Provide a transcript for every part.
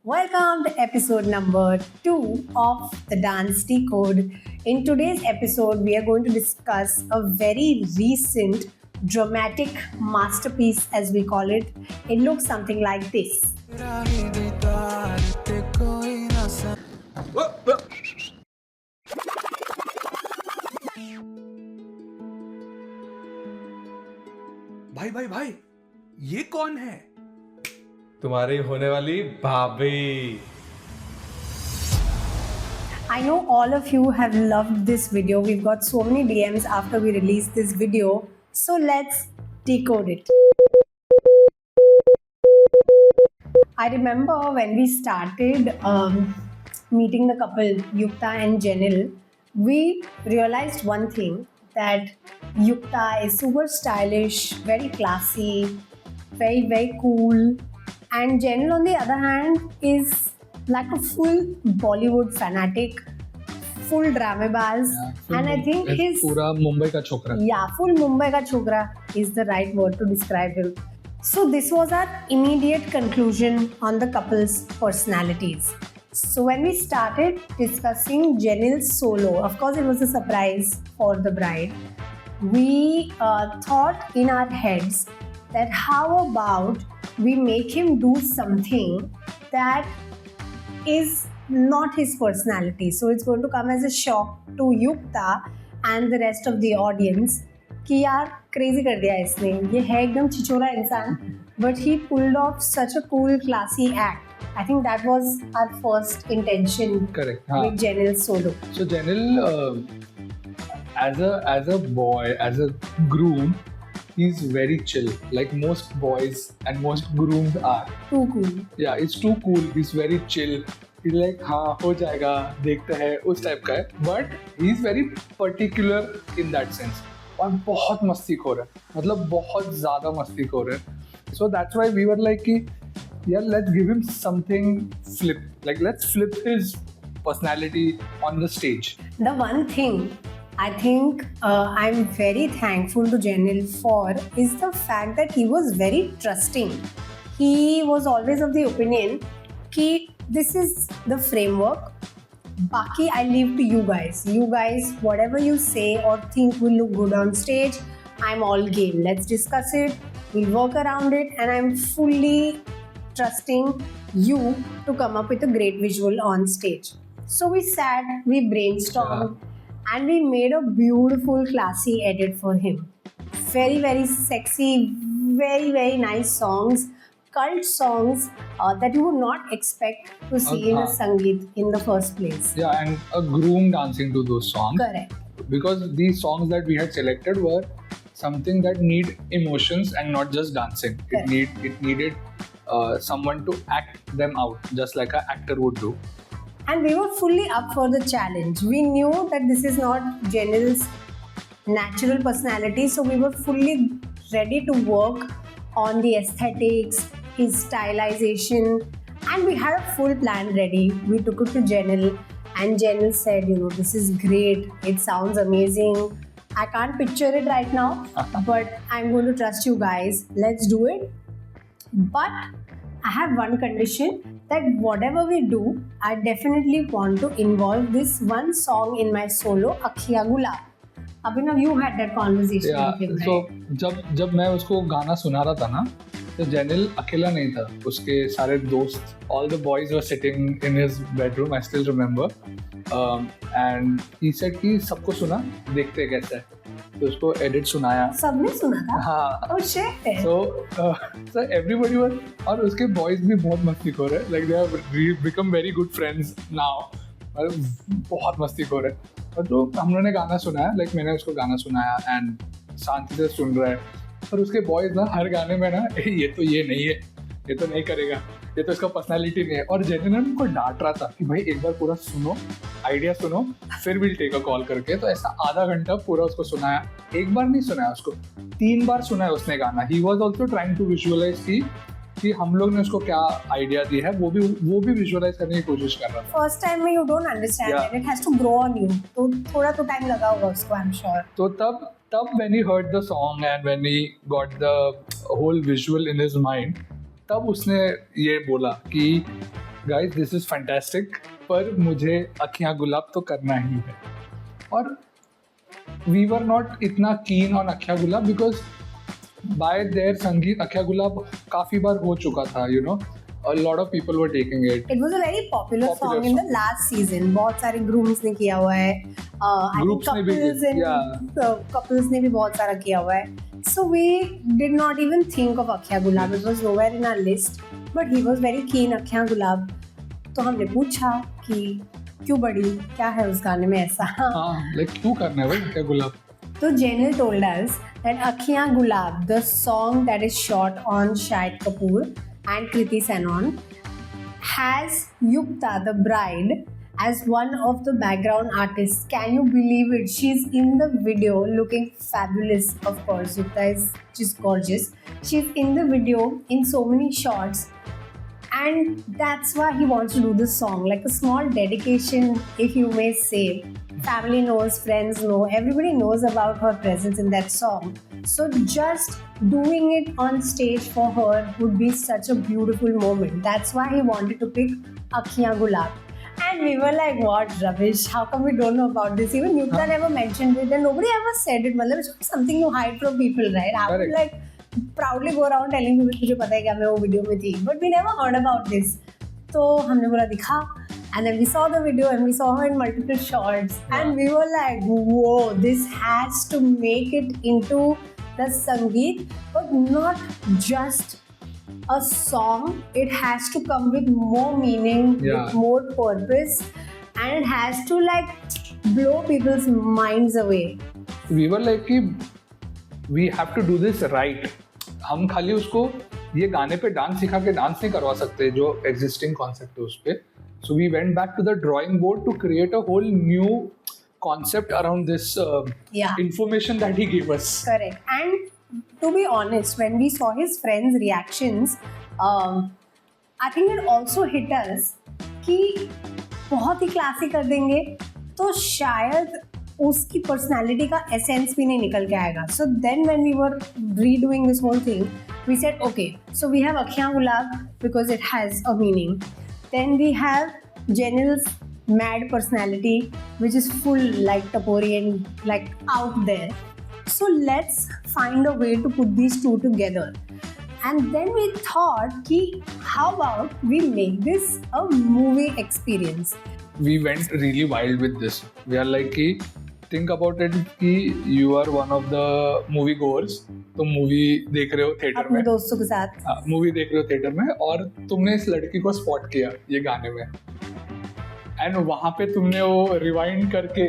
Welcome to episode number 2 of the Dance Decode. In today's episode, we are going to discuss a very recent dramatic masterpiece, as we call it. It looks something like this. भाई भाई भाई, ये कौन है? तुम्हारी होने वाली भाभी। I know all of you have loved this video. We've got so many DMs after we released this video. So let's decode it. I remember when we started meeting the couple, Yukta and Jenil, we realized one thing, that Yukta is super stylish, very classy, very cool. And Jenil, on the other hand, is like a full Bollywood fanatic, full dramabaz, and I think his पूरा मुंबई का छोकरा। full Mumbai ka chokra is the right word to describe him. So this was our immediate conclusion on the couple's personalities. So when we started discussing Jenil's solo, of course it was a surprise for the bride. We thought in our heads that how about we make him do something that is not his personality. So it's going to come as a shock to Yukta and the rest of the audience कि यार crazy कर दिया इसने, ये है एकदम छिछोरा इंसान, but he pulled off such a cool classy act. I think that was our first intention. Correct. With Jenil's solo. So Jenil, as a boy, as a groom, he's very chill. Like most boys and most grooms are. Too cool. Yeah, it's too cool. He's very chill. He's like, हाँ हो जाएगा, देखते हैं, उस type का है. But he's very particular in that sense. और बहुत मस्तीखोर है, मतलब बहुत ज़्यादा मस्तीखोर है. So that's why we were like कि यार let's give him something flip. Like let's flip his personality on the stage. The one thing I think I'm very thankful to Jenil for is the fact that he was very trusting. He was always of the opinion कि this is the framework. Baki, I leave to you guys. You guys, whatever you say or think will look good on stage, I'm all game. Let's discuss it. We'll work around it, and I'm fully trusting you to come up with a great visual on stage. So we sat, we brainstormed, and we made a beautiful, classy edit for him. Very sexy, very nice songs. Cult songs that you would not expect to see in a Sangeet in the first place. Yeah, and a groom dancing to those songs. Correct. Because these songs that we had selected were something that need emotions and not just dancing. Correct. It needed someone to act them out, just like an actor would do. And we were fully up for the challenge. We knew that this is not Jenil's natural personality, so we were fully ready to work on the aesthetics, his stylization, and we had a full plan ready. We took it to Jenil, and Jenil said, this is great, it sounds amazing. I can't picture it right now, but I'm going to trust you guys. Let's do it. But I have one condition, that whatever we do, I definitely want to involve this one song in my solo, Akhiya Gulab. Abhinav, you had that conversation with him, so right? जब मैं उसको गाना सुना रहा था ना, तो जेनिल अकेला नहीं था, उसके सारे दोस्त, all the boys were sitting in his bedroom, I still remember, and he said कि सबको सुना, देखते कैसा है, तो उसको edit सुनाया. सबने सुना था? हाँ. Oh shit. So everybody was, और उसके boys भी बहुत मस्तीखोर है, like they have become very good friends now. बहुत मस्तीखोर है. और तो हम लोगों ने गाना सुनाया, like मैंने उसको गाना सुनाया and शांति से सुन रहा है. और उसके बॉयज ना हर गाने में ना ये तो ये नहीं है, ये तो नहीं करेगा, ये तो इसका पर्सनालिटी नहीं है. और जेनिल उनको डांट रहा था कि भाई एक बार पूरा सुनो, आइडिया सुनो, फिर विल टेक अ कॉल करके. तो ऐसा आधा घंटा पूरा उसको सुनाया. एक बार नहीं सुनाया उसको, 3 बार सुनाया उसने गाना. He was also trying to visualise कि हम लोग ने उसको क्या आइडिया दी है, वो भी विजुअलाइज करने की कोशिश कर रहा था. फर्स्ट टाइम में you don't understand it, it has to grow on you, तो थोड़ा तो टाइम लगा होगा उसको, आई एम श्योर. तो तब when he heard the song and when he got the whole visual in his mind, तब उसने ये बोला कि गाइस दिस इज फैंटास्टिक, पर मुझे अखियां गुलाब तो करना ही है। और वी वर नॉट इतना कीन ऑन अखियां गुलाब बिकॉज बाय देयर संगीत अखियां गुलाब काफी बार हो चुका था, you know, a lot of people were taking it. It was a very popular Popular song in the last season. बहुत सारे grooms ने किया हुआ है, I think Groups ने भी couples किया, and couples ने भी बहुत सारा किया हुआ है. So we did not even think of Akhya Gulab. It was nowhere in our list. But he was very keen Akhya Gulab. तो हमने पूछा कि क्यों बड़ी, क्या है उस गाने में ऐसा? हाँ, like क्यों करना है भाई अखियां गुलाब? So Jenil told us that Akhyan Gulab, the song that is shot on Shahid Kapoor and Kriti Sanon, has Yukta, the bride, as one of the background artists. Can you believe it? She's in the video looking fabulous, of course. Yukta is just gorgeous. She's in the video in so many shots. And that's why he wants to do this song, like a small dedication, if you may say. Family knows, friends know, everybody knows about her presence in that song. So just doing it on stage for her would be such a beautiful moment. That's why he wanted to pick Akhyan Gulab. And we were like, what rubbish, how come we don't know about this? Even Yukta never mentioned it and nobody ever said it. Matlab, it's something you hide from people, right? I would like proudly go around telling people मुझे पता है कि मैं वो video में थी, but we never heard about this. तो हमने बोला दिखा, and then we saw the video and we saw her in multiple shots, and we were like, whoa, this has to make it into the Sangeet, but not just a song. It has to come with more meaning, with more purpose, and it has to like blow people's minds away. We were like कि we have to do this right. हम खाली उसको ये गाने पे dance सिखा के dance नहीं करवा सकते जो एग्जिस्टिंग कॉन्सेप्ट है उस पे. So we went back to the drawing board to create a whole new concept around this information that he gave us. Correct. And to be honest, when we saw his friends' reactions, I think it also hit us कि बहुत ही classic कर देंगे तो शायद उसकी personality का essence भी नहीं निकल के आएगा. So then when we were redoing this whole thing, we said, okay, so we have Akhyan Gulab because it has a meaning. Then we have Jenil's mad personality, which is full like Tapori and like out there. So let's find a way to put these two together. And then we thought, ki, how about we make this a movie experience? We went really wild with this. We are like कि think about it कि you are one of the movie goers. तुम movie देख रहे हो theatre में अपने दोस्तों के साथ. मूवी देख रहे हो थिएटर में और तुमने इस लड़की को स्पॉट किया ये गाने में, एंड वहाँ पे तुमने वो रिवाइंड करके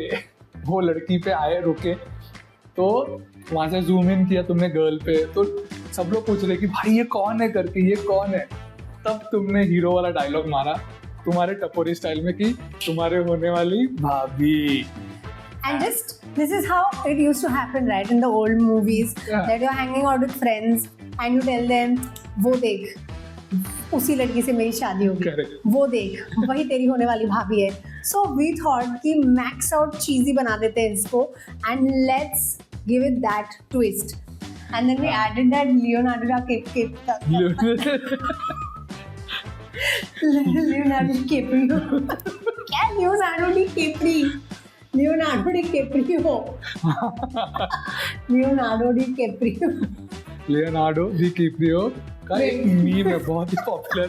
वो लड़की पे आए रुके, तो वहाँ से जूम इन किया तुमने गर्ल पे, तो सब लोग पूछ रहे कि भाई ये कौन है करके, ये कौन है. तब तुमने हीरो वाला डायलॉग मारा तुम्हारे टपोरी स्टाइल में कि तुम्हारे होने वाली भाभी. And just this is how it used to happen, right? In the old movies, that you're hanging out with friends and you tell them, वो देख उसी लड़की से मेरी शादी होगी, वो देख वही तेरी होने वाली भाभी है. So we thought कि max out cheesy बना देते हैं इसको and let's give it that twist. And then we added that Leonardo DiCaprio. क्या Leonardo DiCaprio? Leonardo DiCaprio. Leonardo DiCaprio. Leonardo DiCaprio का एक मीम है बहुत ही popular.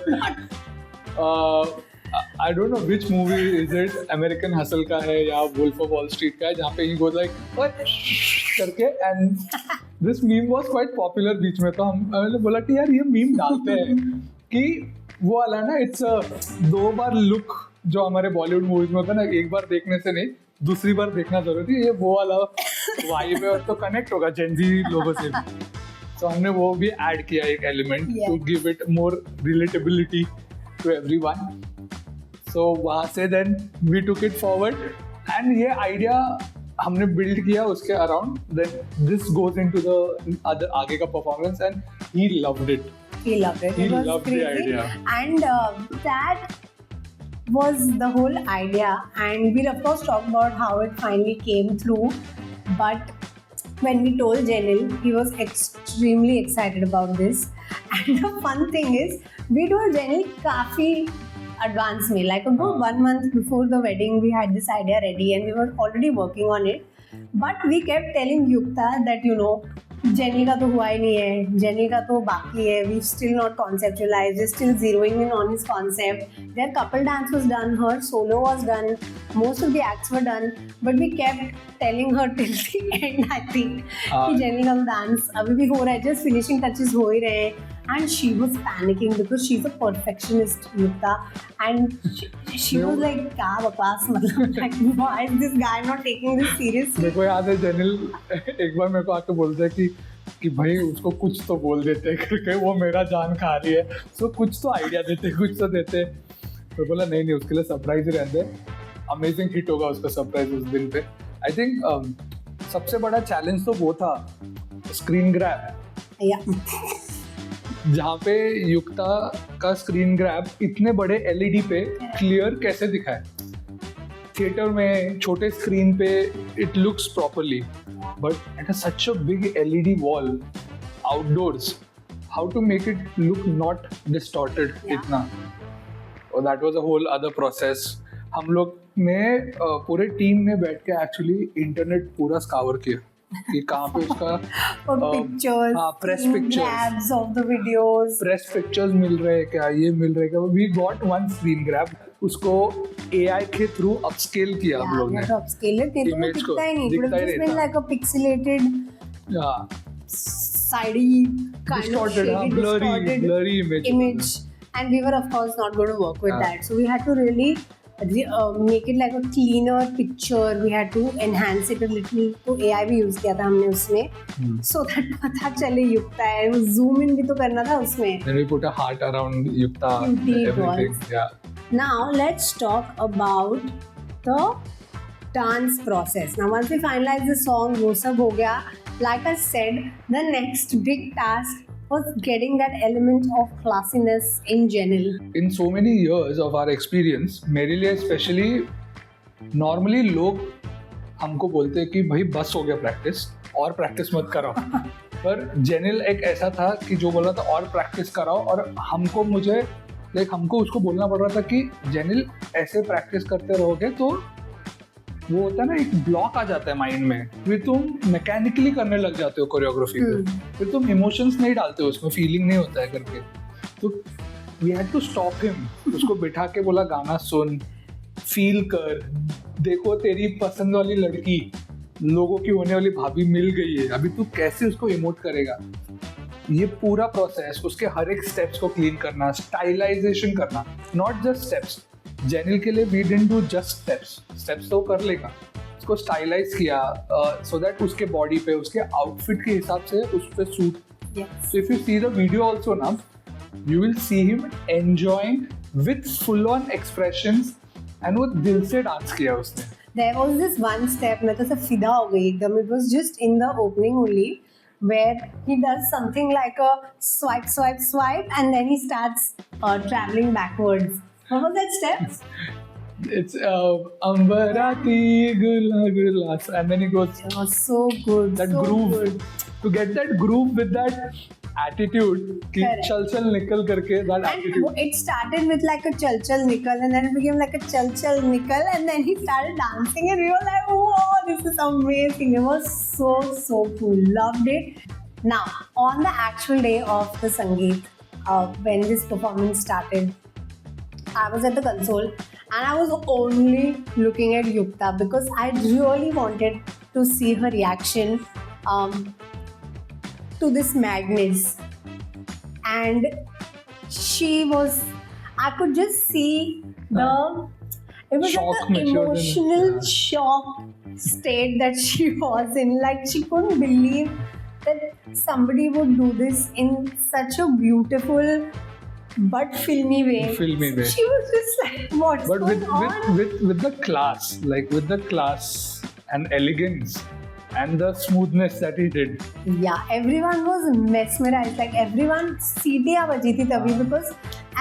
I don't know which movie is it, American Hustle का है या Wolf of Wall Street का है, जहाँ पे he goes like what करके, and this meme was quite popular बीच में. तो हमने बोला कि यार ये मीम डालते हैं कि वो वाला ना, इट्स दो बार लुक जो हमारे बॉलीवुड मूवीज में होता है ना, एक बार देखने से नहीं दूसरी बार देखना जरूरी है, ये वो वाला वाइब है और तो कनेक्ट होगा जेनजी लोगों से भी. तो हमने वो भी ऐड किया एक element to give it more relatability to everyone. So वहाँ से then we took it forward and ये आइडिया हमने बिल्ड किया उसके around. Then this goes into the other आगे का performance and he loved it. He loved it. He It was loved crazy. the idea. And that was the whole idea. And we'll of course talk about how it finally came through. But when we told Jenil, he was extremely excited about this. And the fun thing is, we told Jenil काफी advance में, like about 1 month before the wedding we had this idea ready and we were already working on it, but we kept telling Yukta that you know jenny का तो हुआ ही नहीं है, jenny का तो बाकी है, we still not conceptualized, we're still zeroing in on his concept. Their couple dance was done, her solo was done, most of the acts were done, but we kept telling her till the end I think कि jenny का तो dance अभी भी हो रहा है, just finishing touches हो ही रहे हैं. And she was panicking because she's a perfectionist, Yukta, and she was like क्या बकवास, मतलब like why is this guy not taking this seriously? मेरे को याद है जेनिल एक बार मेरे को आके बोलता है कि भाई उसको कुछ तो बोल देते हैं करके, वो मेरा जान खा रही है, सो कुछ तो आइडिया देते, कुछ तो देते. तो बोला नहीं उसके लिए सरप्राइज ही रहते. अमेजिंग हिट होगा उसका सरप्राइज उस दिन पे. आई थिंक सबसे बड़ा चैलेंज तो वो था स्क्रीन ग्रैब, जहाँ पे युक्ता का स्क्रीन ग्रैब इतने बड़े एलईडी पे क्लियर कैसे दिखाए. थिएटर में छोटे स्क्रीन पे it looks properly, but at such a big LED wall outdoors, how to make it look not distorted इतना. और that was a whole other process. हम लोग ने पूरे टीम ने बैठ के एक्चुअली इंटरनेट पूरा स्कावर किया कि कहाँ पे उसका press pictures of the videos, press pictures मिल रहे हैं क्या, ये मिल रहे हैं क्या. We got one screen grab, उसको एआई के थ्रू अपस्केल किया हम लोग ने. अपस्केल है तो इमेज को दिखता ही नहीं, दिखता ही बट नहीं था. Like a pixelated sidey kind of blurry image. And we were of course not going to work with that, so we had to really make it like a cleaner picture. We had to enhance it a little, तो AI भी use किया था हमने उसमें, so that पता चले युक्ता है. zoom in भी तो करना था उसमें. Then we put a heart around Yukta, everything. Yeah. Now let's talk about the dance process. Now once we finalize the song, वो सब हो गया. Like I said, the next big task was getting that element of classiness in Jenil. In so many years of our experience, मेरे लिए especially normally लोग हमको बोलते हैं कि भाई बस हो गया प्रैक्टिस, और प्रैक्टिस मत कराओ. पर जेनिल एक ऐसा था कि जो बोला था और प्रैक्टिस कराओ, और हमको उसको बोलना पड़ रहा था कि जेनिल ऐसे प्रैक्टिस करते रहोगे तो वो होता है ना, एक ब्लॉक आ जाता है माइंड में, फिर तुम मैकेनिकली करने लग जाते हो कोरियोग्राफी पे, फिर तुम इमोशंस नहीं डालते हो उसमें, फीलिंग नहीं होता है करके. तो we had to stop him. उसको बिठा के बोला गाना सुन, फील कर, देखो तेरी पसंद वाली लड़की, लोगों की होने वाली भाभी मिल गई है, अभी तू कैसे उसको इमोट करेगा. ये पूरा प्रोसेस, उसके हर एक स्टेप्स को क्लीन करना, स्टाइलाइजेशन करना, नॉट जस्ट स्टेप्स. जेनिल के लिए we didn't do just steps तो कर लेगा, उसको स्टाइलाइज किया सो दैट उसके बॉडी पे, उसके आउटफिट के हिसाब से उस पे suit. So if you see the video also ना, you will see him enjoying with full on expressions, and वो दिल से डांस किया उसने. There was this one step, मैं तो सब फिदा हो गई एकदम. It was just in the opening only, where he does something like a swipe, and then he starts traveling backwards. What was that step? It's Ambarati Gula, and then he goes. It was so good. That so groove. Good. To get that groove with that attitude, कि चल निकल करके, that attitude. And it started with like a chal nikal, and then it became like a chal nikal, and then he started dancing, and we were like, "Whoa, this is amazing!" It was so cool. Loved it. Now on the actual day of the Sangeet, when this performance started, I was at the console and I was only looking at Yukta because I really wanted to see her reaction to this madness. And I could just see it was shock, like an emotional shock state that she was in. Like she couldn't believe that somebody would do this in such a beautiful but filmy way. She was just like, what's going on? With the class, like with the class and elegance and the smoothness that he did. Yeah, everyone was mesmerized. Like everyone सीटियाँ बजी थी तभी, because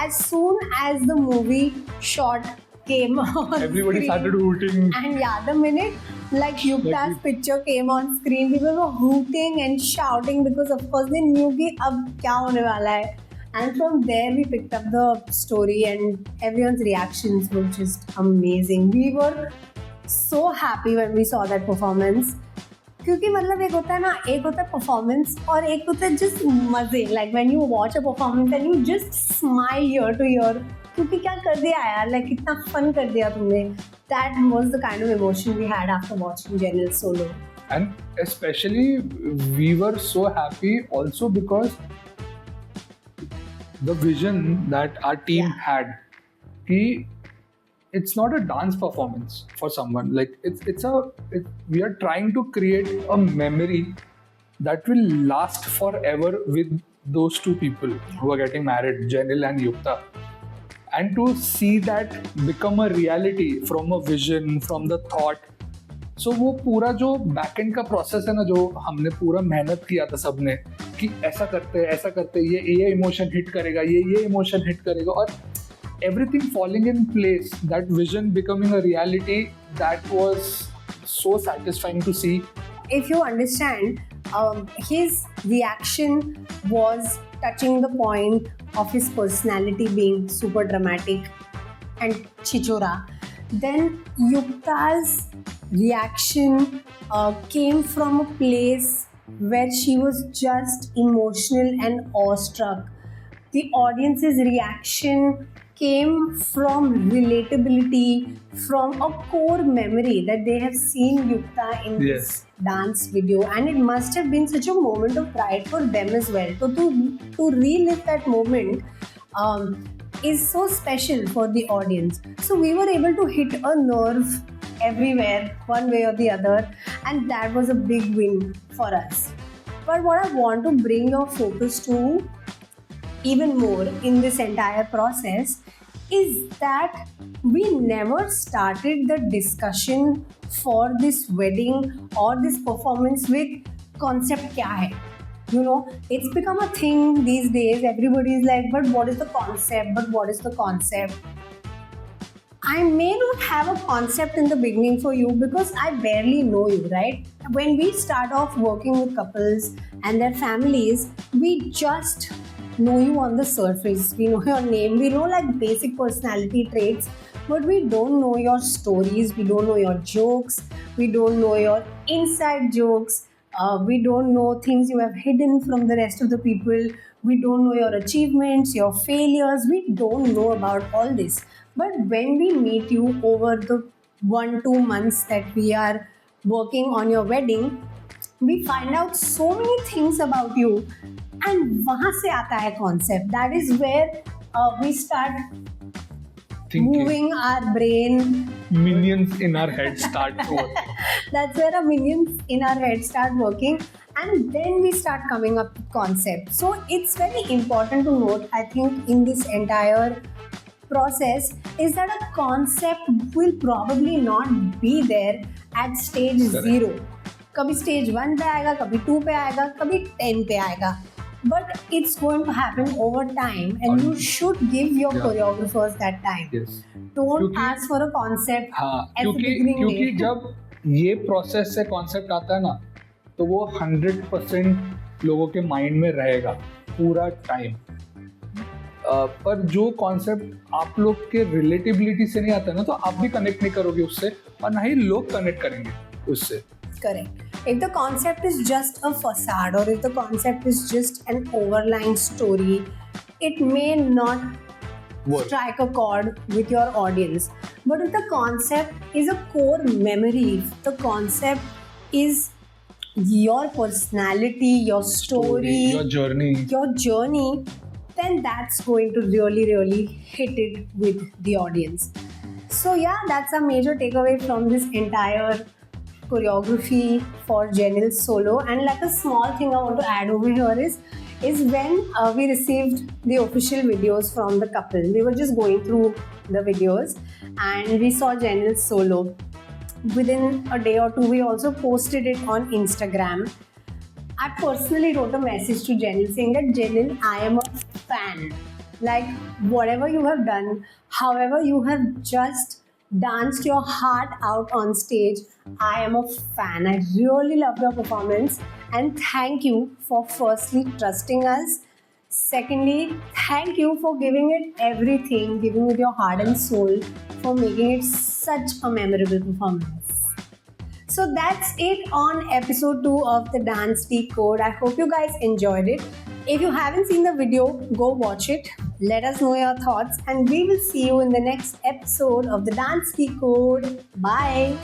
as soon as the movie shot came on everybody screen, started hooting. And yeah, the minute like Yukta's picture came on screen, people were hooting and shouting because of course they knew कि अब क्या होने वाला है. And from there, we picked up the story, and everyone's reactions were just amazing. We were so happy when we saw that performance. क्योंकि मतलब एक होता है ना, एक होता है परफॉर्मेंस और एक होता है जस्ट मजे. Like when you watch a performance and you just smile year two year, क्योंकि क्या कर दिया यार, लाइक कितना फन कर दिया तुमने. That was the kind of emotion we had after watching Jenil solo. And especially we were so happy also because the vision that our team had, ki it's not a dance performance for someone, like we are trying to create a memory that will last forever with those two people who are getting married, Jenil and Yukta. And to see that become a reality from a vision, from the thought. सो वो पूरा जो back and का process है ना, जो हमने पूरा मेहनत किया था सबने कि ऐसा करते ये इमोशन हिट करेगा, ये इमोशन हिट करेगा, और everything falling in place, that vision becoming a reality, that was so satisfying to see. If you understand, his reaction was touching the point of his personality being super dramatic and chichora. Then Yukta's reaction came from a place where she was just emotional and awestruck. The audience's reaction came from relatability, from a core memory that they have seen Yukta in this dance video, and it must have been such a moment of pride for them as well. So to relive that moment is so special for the audience. So we were able to hit a nerve everywhere, one way or the other, and that was a big win for us. But what I want to bring your focus to even more in this entire process is that we never started the discussion for this wedding or this performance with concept kya hai. You know, it's become a thing these days. Everybody is like, but what is the concept? But what is the concept? I may not have a concept in the beginning for you because I barely know you, right? When we start off working with couples and their families, we just know you on the surface. We know your name, we know like basic personality traits, but we don't know your stories, we don't know your jokes, we don't know your inside jokes, we don't know things you have hidden from the rest of the people, we don't know your achievements, your failures, we don't know about all this. But when we meet you over the 1-2 months that we are working on your wedding, we find out so many things about you, and वहाँ से आता है concept. That is where we start Thinking. moving our brain. Minions in our head start working. That's where our minions in our head start working, and then we start coming up with concept. So it's very important to note, I think, in this entire process is that a concept will probably not be there at stage Correct. 0. कभी stage 1 पे आएगा, कभी 2 पे आएगा, कभी 10 पे आएगा. But it's going to happen over time, and you should give your choreographers that time. Yes. Don't ask for a concept हाँ, at the beginning. क्योंकि जब ये प्रोसेस से कॉन्सेप्ट आता है ना, तो वो 100% लोगों के माइंड में रहेगा पूरा टाइम. पर जो कॉन्सेप्ट आप लोग के रिलेटिबिलिटी से नहीं आता है ना, तो आप भी कनेक्ट नहीं करोगे उससे, और ना ही लोग कनेक्ट करेंगे उससे. Correct. If the concept is just a facade, or if the concept is just an overlying story, it may not strike a chord with your audience. But if the concept is a core memory, if the concept is your personality, your story, your journey, then that's going to really, really hit it with the audience. So yeah, that's a major takeaway from this entire choreography for Jenil's solo. And like a small thing I want to add over here is when we received the official videos from the couple, we were just going through the videos and we saw Jenil's solo. Within a day or two, we also posted it on Instagram. I personally wrote a message to Jenil saying that, Jenil, I am a fan. Like, whatever you have done, however you have just danced your heart out on stage, I am a fan. I really loved your performance, and thank you for firstly trusting us. Secondly, thank you for giving it everything, giving with your heart and soul, for making it such a memorable performance. So that's it on episode 2 of the Dance Decode. I hope you guys enjoyed it. If you haven't seen the video, go watch it. Let us know your thoughts, and we will see you in the next episode of the Dance Decode. Bye.